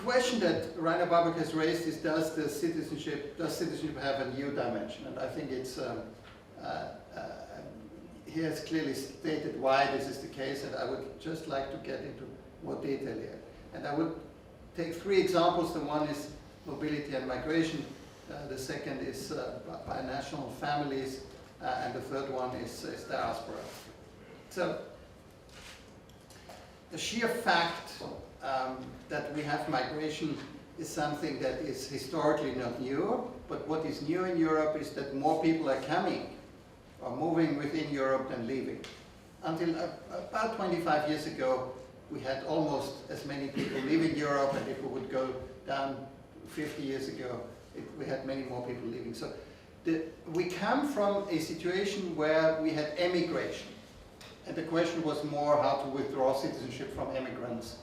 question that Rainer Babak has raised is, does citizenship have a new dimension? And I think it's he has clearly stated why this is the case, and I would just like to get into more detail here. And I would take three examples. The one is mobility and migration, the second is binational families, and the third one is diaspora. So the sheer fact that we have migration is something that is historically not new, but what is new in Europe is that more people are coming or moving within Europe than leaving. Until about 25 years ago, we had almost as many people leaving Europe, and if we would go down 50 years ago, we had many more people leaving. So we come from a situation where we had emigration, and the question was more how to withdraw citizenship from immigrants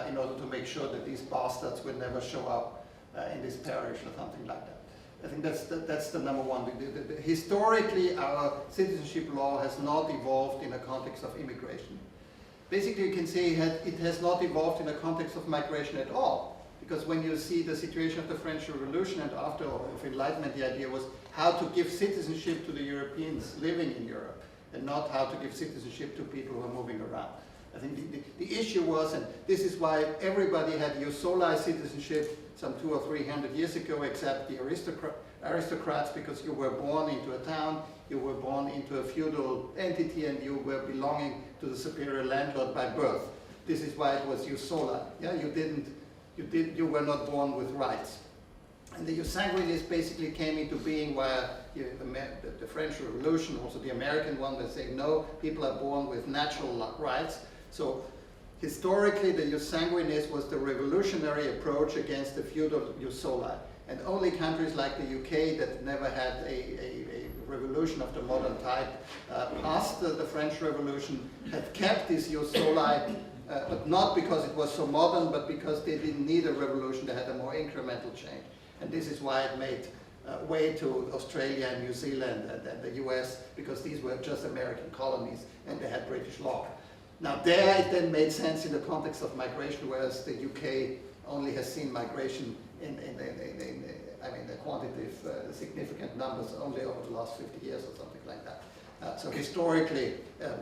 in order to make sure that these bastards would never show up in this parish or something like that. I think that's the number one. Historically, our citizenship law has not evolved in a context of immigration. Basically, you can say it has not evolved in a context of migration at all. Because when you see the situation of the French Revolution and after of Enlightenment, the idea was how to give citizenship to the Europeans living in Europe, and not how to give citizenship to people who are moving around. I think the issue was, and this is why everybody had ius soli citizenship some 200 or 300 years ago, except the aristocrats, because you were born into a town, you were born into a feudal entity, and you were belonging to the superior landlord by birth. This is why it was ius soli. Yeah, you were not born with rights. And the ius sanguinis basically came into being via the French Revolution, also the American one, that saying no, people are born with natural rights. So historically, the ius sanguinis was the revolutionary approach against the feudal ius soli. And only countries like the UK that never had a revolution of the modern type past the French Revolution have kept this ius soli, but not because it was so modern, but because they didn't need a revolution, they had a more incremental change. And this is why it made way to Australia and New Zealand and the US, because these were just American colonies and they had British law. Now there it then made sense in the context of migration, whereas the UK only has seen migration in the quantitative significant numbers only over the last 50 years or something like that. So historically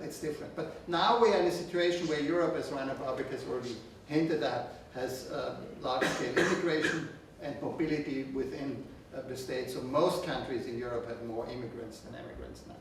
it's different. But now we are in a situation where Europe, as Rainer Babak has already hinted at, has large-scale immigration and mobility within the states. So most countries in Europe have more immigrants than immigrants now.